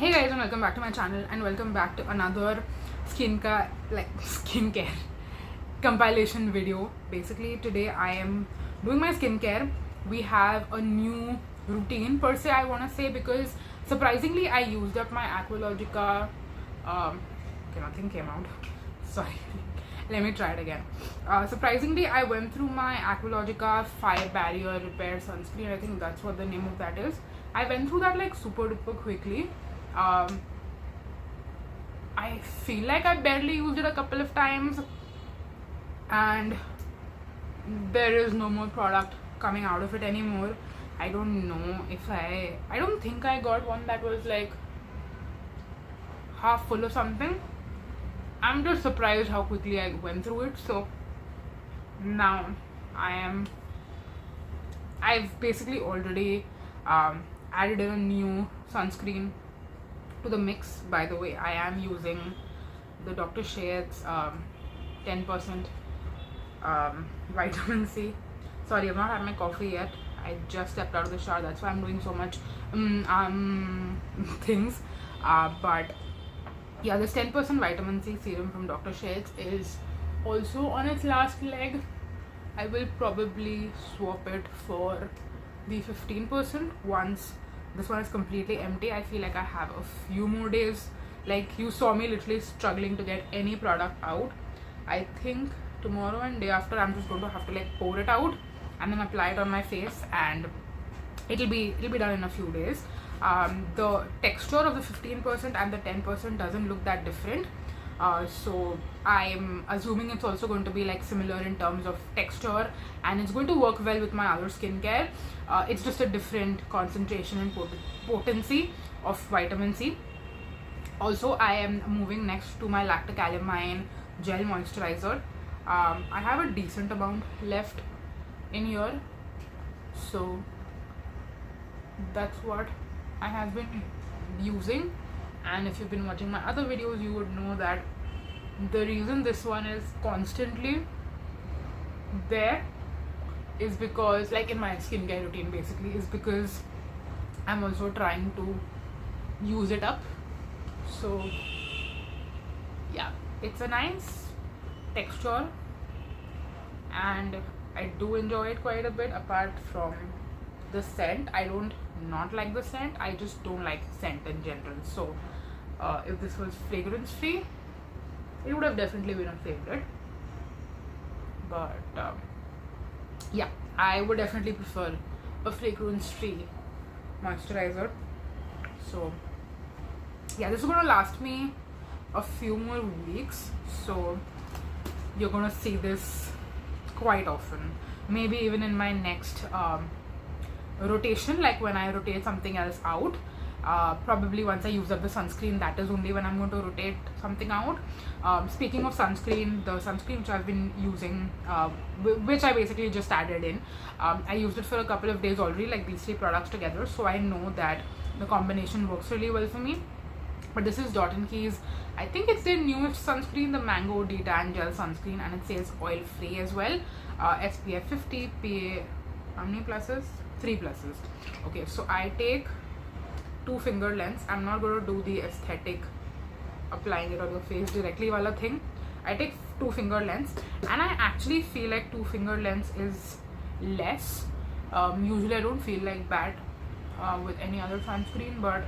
Hey guys, and welcome back to my channel, and welcome back to another skincare compilation video. Basically today I am doing my skincare. We have a new routine per se, I want to say, because surprisingly I used up my Aqualogica okay, nothing came out. Sorry. Let me try it again. Surprisingly, I went through my Aqualogica Fire Barrier Repair Sunscreen. I think that's what the name of that is. I went through that like super duper quickly. I feel like I barely used it a couple of times, and there is no more product coming out of it anymore. I don't know if I don't think I got one that was like half full or something. I'm just surprised how quickly I went through it. So now I've basically already added in a new sunscreen to the mix. By the way, I am using the Dr. Sheth's 10% vitamin C. Sorry, I've not had my coffee yet. I just stepped out of the shower, that's why I'm doing so much things. But yeah, this 10% vitamin C serum from Dr. Sheth's is also on its last leg. I will probably swap it for the 15% once this one is completely empty. I feel like I have a few more days. Like, you saw me literally struggling to get any product out. I think tomorrow and day after I'm just going to have to like pour it out and then apply it on my face, and it'll be done in a few days. The texture of the 15% and the 10% doesn't look that different, so I'm assuming it's also going to be like similar in terms of texture, and it's going to work well with my other skincare. It's just a different concentration and potency of vitamin C. Also, I am moving next to my lactic alamine gel moisturizer. I have a decent amount left in here, so that's what I have been using. And if you've been watching my other videos, you would know that the reason this one is constantly there is because, like in my skincare routine basically, is because I'm also trying to use it up. So yeah, it's a nice texture and I do enjoy it quite a bit. Apart from the scent, I don't not like the scent, I just don't like scent in general. So if this was fragrance free, it would have definitely been a favorite. But yeah, I would definitely prefer a fragrance free moisturizer. So yeah, this is going to last me a few more weeks, so you're going to see this quite often, maybe even in my next rotation, like when I rotate something else out. Probably once I use up the sunscreen, that is only when I'm going to rotate something out. Speaking of sunscreen, the sunscreen which I've been using, which I basically just added in, I used it for a couple of days already, like these three products together, so I know that the combination works really well for me. But this is Dot & Key's, I think it's their newest sunscreen, the Mango Detan Gel Sunscreen, and it says oil free as well. SPF 50, PA, how many pluses? 3 pluses. Okay, so I take 2 finger lengths. I'm not going to do the aesthetic applying it on your face directly wala thing. I take 2 finger lengths, and I actually feel like 2 finger lengths is less. Usually I don't feel like that with any other sunscreen, but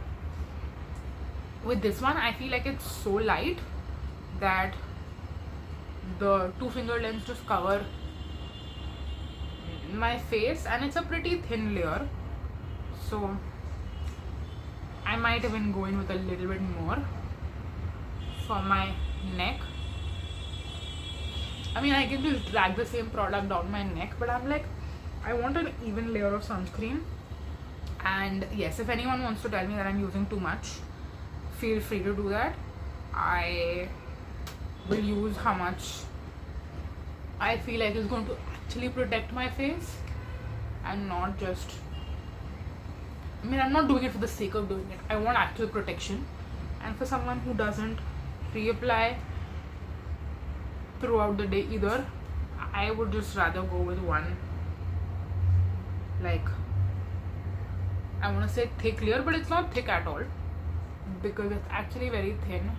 with this one I feel like it's so light that the 2 finger lengths just cover my face, and it's a pretty thin layer, so I might even go in with a little bit more for my neck. I mean, I can just drag the same product down my neck, but I'm like, I want an even layer of sunscreen. And yes, if anyone wants to tell me that I'm using too much, feel free to do that. I will use how much I feel like is going to actually protect my face, and not just, I mean, I'm not doing it for the sake of doing it. I want actual protection. And for someone who doesn't reapply throughout the day either, I would just rather go with one, like, I want to say thick layer, but it's not thick at all. because it's actually very thin.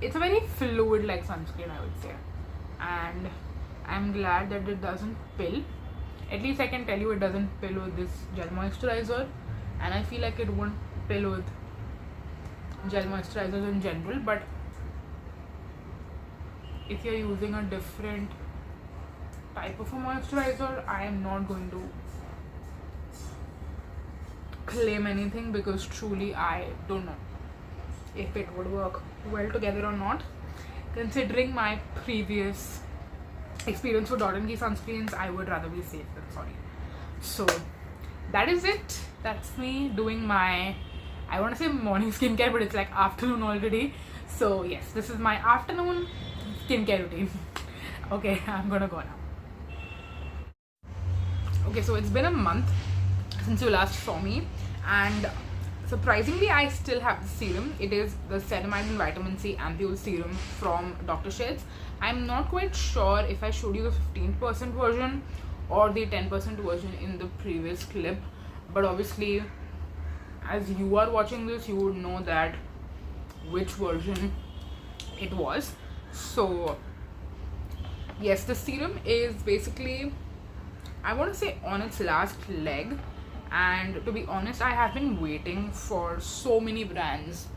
It's a very fluid like sunscreen, I would say, and I'm glad that it doesn't pill. At least I can tell you it doesn't pill with this gel moisturizer, and I feel like it won't pill with gel moisturizers in general. But if you're using a different type of a moisturizer, I am not going to claim anything, because truly I don't know if it would work well together or not, considering my previous experience with Dot & Key sunscreens. I would rather be safe than sorry. So that is it. That's me doing my, I want to say morning skincare, but it's like afternoon already. So yes, this is my afternoon skincare routine. Okay, I'm gonna go now. Okay, so it's been a month since you last saw me, and surprisingly I still have the serum. It is the Ceramide and Vitamin C Ampule Serum from Dr. Sheth's. I'm not quite sure if I showed you the 15% version or the 10% version in the previous clip, but obviously as you are watching this, you would know that which version it was. So yes, the serum is basically, I want to say, on its last leg. And to be honest, I have been waiting for so many brands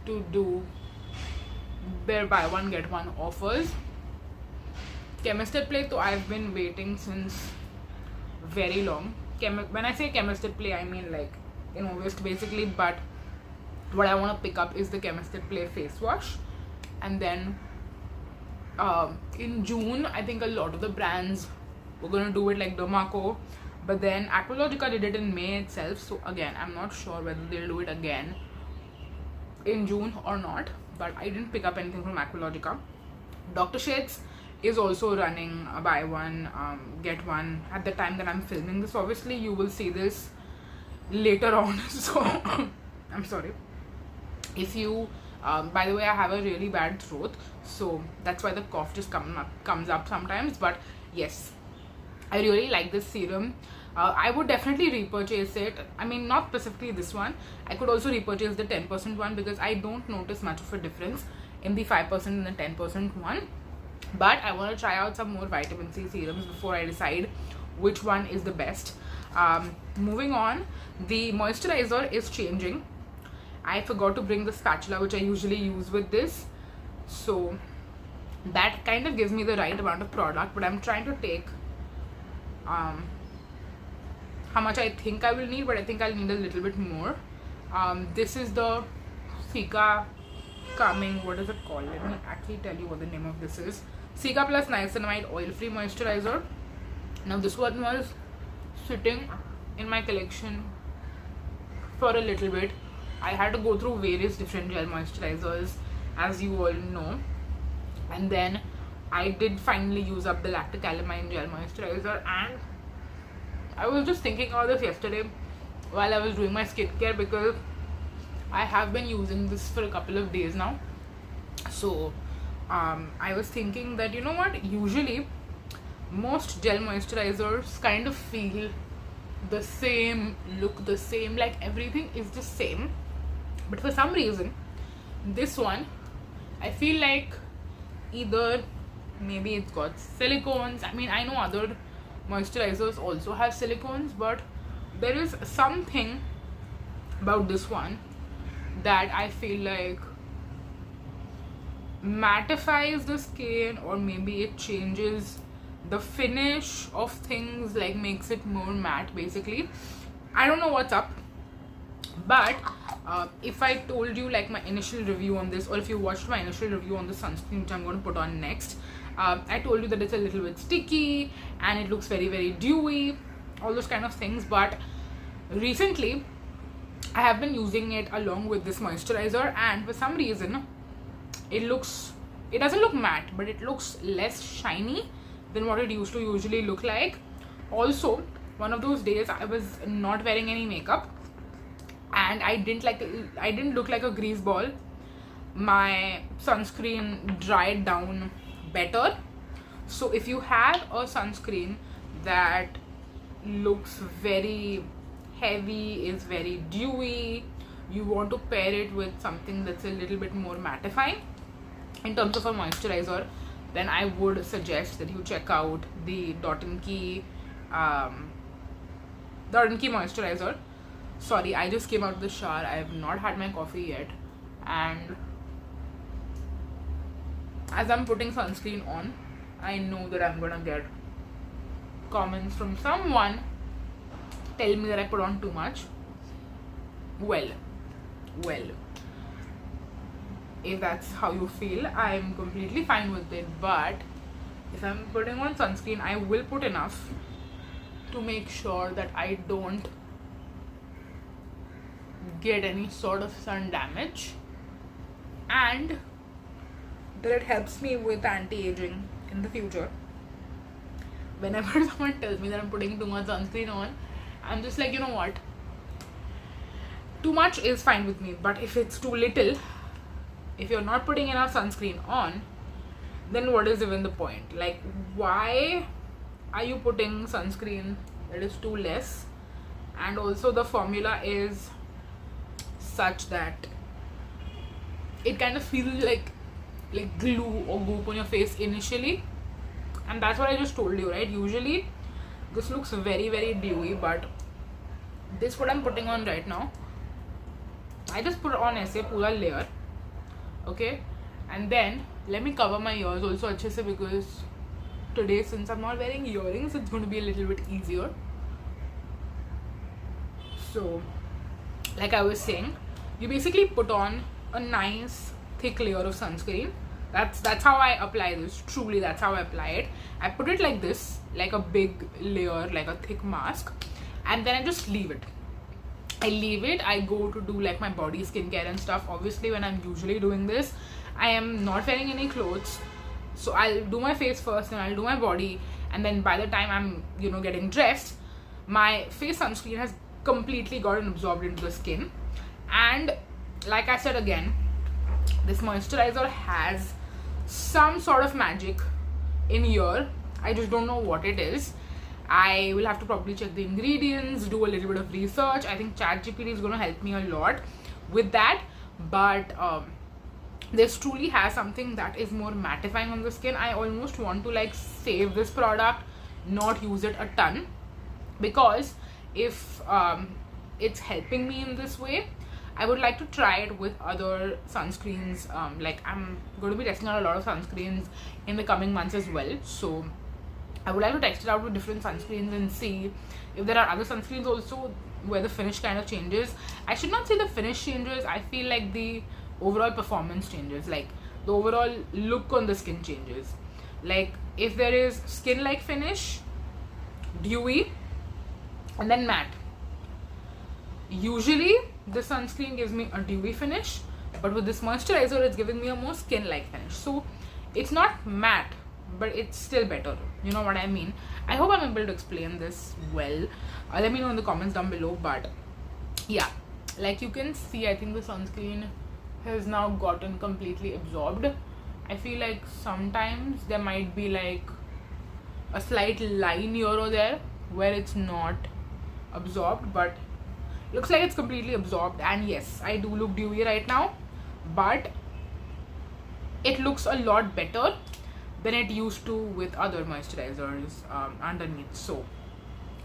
to do their buy one get one offers. Chemist at Play, so I've been waiting since very long. When I say Chemist at Play, I mean like in August basically, but what I want to pick up is the Chemist at Play face wash. And then in June, I think a lot of the brands were gonna do it, like Dermaco, but then Aqualogica did it in May itself. So again, I'm not sure whether they'll do it again in June or not, but I didn't pick up anything from Aqualogica. Dr. Sheth's is also running a buy one get one at the time that I'm filming this. Obviously you will see this later on, so I'm sorry if you by the way, I have a really bad throat, so that's why the cough just comes up sometimes. But yes, I really like this serum. I would definitely repurchase it. I mean, not specifically this one. I could also repurchase the 10% one, because I don't notice much of a difference in the 5% and the 10% one. But I want to try out some more vitamin C serums before I decide which one is the best. Moving on, the moisturizer is changing. I forgot to bring the spatula which I usually use with this, so that kind of gives me the right amount of product, but I'm trying to take how much I think I will need, but I think I'll need a little bit more. This is the Cica Calming, what is it called? Let me actually tell you what the name of this is. Cica Plus Niacinamide Oil Free Moisturizer. Now this one was sitting in my collection for a little bit. I had to go through various different gel moisturizers, as you all know, and then I did finally use up the lactic alamine gel moisturizer. And I was just thinking about this yesterday while I was doing my skincare, because I have been using this for a couple of days now. So I was thinking that, you know what, usually most gel moisturizers kind of feel the same, look the same, like everything is the same, but for some reason this one, I feel like either maybe it's got silicones. I mean, I know other moisturizers also have silicones, but there is something about this one that I feel like mattifies the skin, or maybe it changes the finish of things, like makes it more matte basically. I don't know what's up, but if I told you like my initial review on this, or if you watched my initial review on the sunscreen which I'm going to put on next, I told you that it's a little bit sticky and it looks very, very dewy, all those kind of things. But recently I have been using it along with this moisturizer, and for some reason it doesn't look matte, but it looks less shiny than what it used to usually look like. Also, one of those days I was not wearing any makeup and I didn't look like a grease ball. My sunscreen dried down better. So if you have a sunscreen that looks very heavy, is very dewy, you want to pair it with something that's a little bit more mattifying in terms of a moisturizer, then I would suggest that you check out the Dot & Key moisturizer. Sorry, I just came out of the shower. I have not had my coffee yet, and as I'm putting sunscreen on, I know that I'm gonna get comments from someone tell me that I put on too much. Well, if that's how you feel, I'm completely fine with it, but if I'm putting on sunscreen, I will put enough to make sure that I don't get any sort of sun damage, and that it helps me with anti-aging in the future. Whenever someone tells me that I'm putting too much sunscreen on, I'm just like, you know what, too much is fine with me, but if it's too little, if you're not putting enough sunscreen on, then what is even the point? Like, why are you putting sunscreen that is too less? And also the formula is such that it kind of feels like glue or goop on your face initially, and that's what I just told you, right? Usually this looks very, very dewy, but this what I'm putting on right now, I just put on ऐसे पूरा layer, okay? And then let me cover my ears also अच्छे से, because today since I'm not wearing earrings, it's going to be a little bit easier. So like I was saying, you basically put on a nice thick layer of sunscreen. That's how I apply this. Truly, that's how I apply it. I put it like this, like a big layer, like a thick mask, and then I just leave it. I go to do like my body skincare and stuff. Obviously, when I'm usually doing this, I am not wearing any clothes, so I'll do my face first and I'll do my body, and then by the time I'm, you know, getting dressed, my face sunscreen has completely gotten absorbed into the skin. And like I said again, this moisturizer has some sort of magic in here. I just don't know what it is. I will have to probably check the ingredients, do a little bit of research. I think ChatGPT is going to help me a lot with that, but this truly has something that is more mattifying on the skin. I almost want to like save this product, not use it a ton, because if it's helping me in this way, I would like to try it with other sunscreens. Like I'm going to be testing out a lot of sunscreens in the coming months as well, so I would like to test it out with different sunscreens and see if there are other sunscreens also where the finish kind of changes. I should not say the finish changes, I feel like the overall performance changes, like the overall look on the skin changes. Like if there is skin like finish, dewy, and then matte. Usually the sunscreen gives me a dewy finish, but with this moisturizer it's giving me a more skin like finish. So it's not matte, but it's still better, you know what I mean? I hope I'm able to explain this well. Let me know in the comments down below. But yeah, like you can see, I think the sunscreen has now gotten completely absorbed. I feel like sometimes there might be like a slight line here or there where it's not absorbed, but looks like it's completely absorbed. And yes, I do look dewy right now, but it looks a lot better than it used to with other moisturizers underneath. So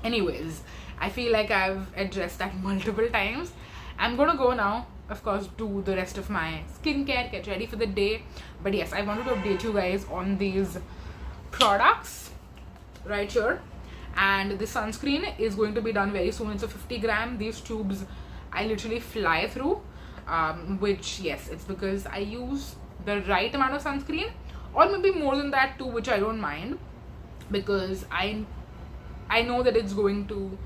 anyways, I feel like I've addressed that multiple times. I'm gonna go now, of course, do the rest of my skincare, get ready for the day. But yes, I wanted to update you guys on these products right here. And the sunscreen is going to be done very soon. It's a 50 gram. These tubes I literally fly through, which yes, it's because I use the right amount of sunscreen, or maybe more than that too, which I don't mind, because I know that it's going to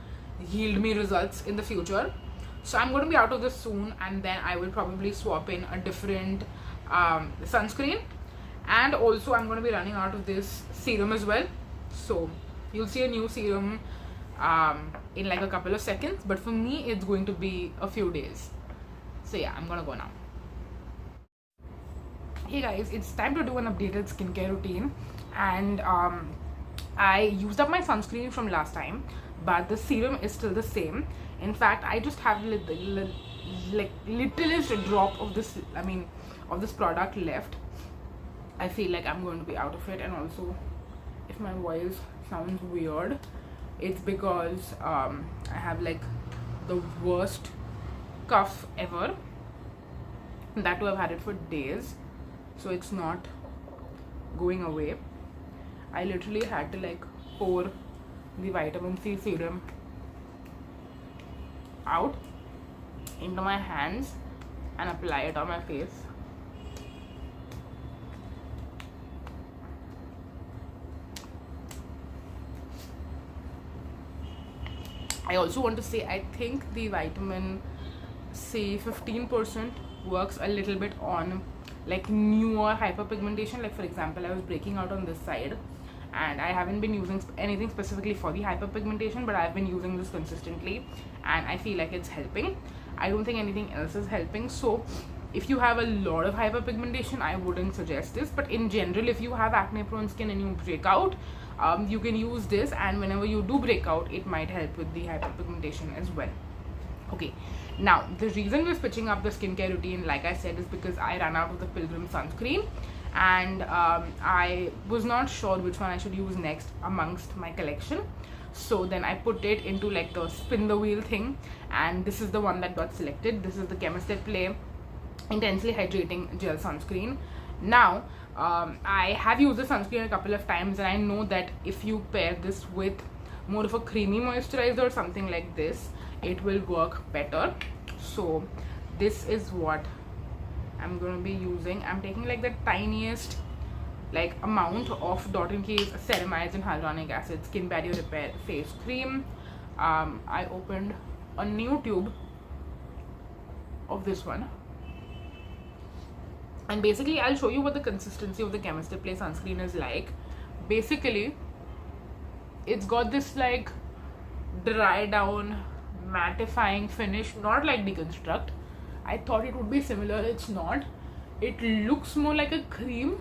yield me results in the future. So I'm going to be out of this soon, and then I will probably swap in a different sunscreen. And also I'm going to be running out of this serum as well, so you'll see a new serum in like a couple of seconds, but for me it's going to be a few days. So yeah, I'm gonna go now. Hey guys, it's time to do an updated skincare routine. And I used up my sunscreen from last time, but the serum is still the same. In fact, I just have like littlest drop of this, of this product left. I feel like I'm going to be out of it. And also, if my voice sounds weird, it's because I have like the worst cough ever. That too, I've had it for days, so it's not going away. I literally had to like pour the vitamin C serum out into my hands and apply it on my face. I also want to say, I think the vitamin C 15% works a little bit on like newer hyperpigmentation. Like for example, I was breaking out on this side, and I haven't been using anything specifically for the hyperpigmentation, but I've been using this consistently and I feel like it's helping. I don't think anything else is helping. So if you have a lot of hyperpigmentation, I wouldn't suggest this, but in general, if you have acne prone skin and you break out, you can use this, and whenever you do break out, it might help with the hyperpigmentation as well. Okay, now the reason we're switching up the skincare routine, like I said, is because I ran out of the Pilgrim sunscreen, and I was not sure which one I should use next amongst my collection. So then I put it into like the spin the wheel thing, and this is the one that got selected. This is the Chemist at Play Intensely Hydrating Gel Sunscreen. Now I have used the sunscreen a couple of times, and I know that if you pair this with more of a creamy moisturizer or something like this, it will work better. So this is what I'm going to be using. I'm taking like the tiniest like amount of Dot & Key's Ceramides and Hyaluronic Acid Skin Barrier Repair Face Cream. I opened a new tube of this one, and basically I'll show you what the consistency of the Chemist at Play sunscreen is like. Basically, it's got this like dry down mattifying finish, not like Deconstruct. I thought it would be similar. It's not. It looks more like a cream,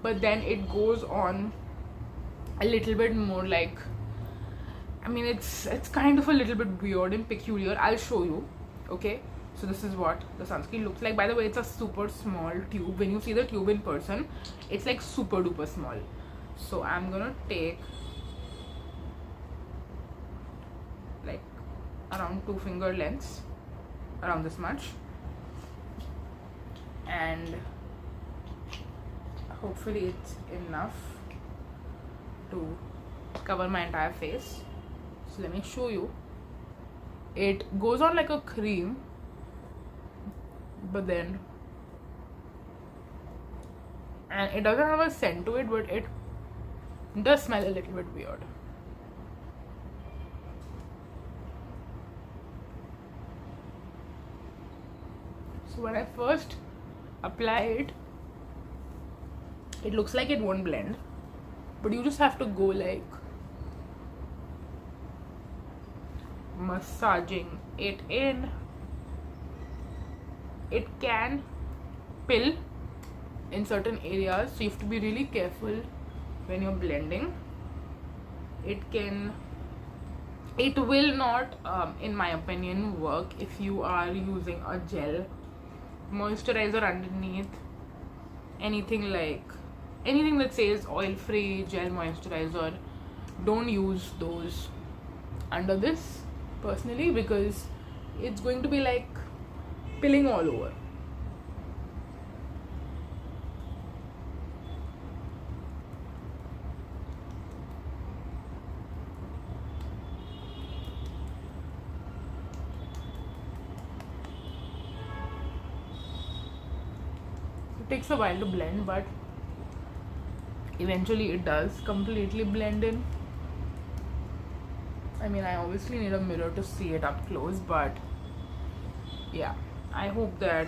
but then it goes on a little bit more like, it's kind of a little bit weird and peculiar. I'll show you. Okay, so this is what the sunscreen looks like. By the way, it's a super small tube. When you see the tube in person, it's like super duper small. So I'm gonna take like around 2 finger lengths, around this much, and hopefully it's enough to cover my entire face. So let me show you. It goes on like a cream, but then, and it doesn't have a scent to it, but it does smell a little bit weird. So when I first apply it, it looks like it won't blend, but you just have to go like massaging it in. It can pill in certain areas, so you have to be really careful when you're blending. It will not, in my opinion, work if you are using a gel moisturizer underneath. Anything that says oil free gel moisturizer, don't use those under this personally, because it's going to be like pilling all over. It takes a while to blend, but eventually it does completely blend in. I obviously need a mirror to see it up close, but yeah, I hope that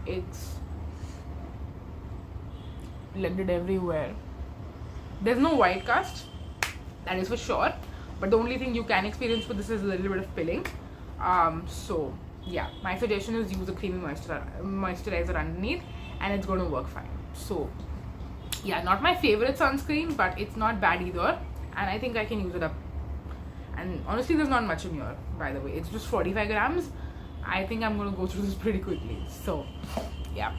it's blended everywhere. There's no white cast, that is for sure, but the only thing you can experience with this is a little bit of pilling. So yeah, my suggestion is use a creamy moisturizer underneath, and it's going to work fine. So yeah, not my favorite sunscreen, but it's not bad either, and I think I can use it up. And honestly, there's not much in here, by the way. It's just 45 grams. I think I'm gonna go through this pretty quickly. So, yeah.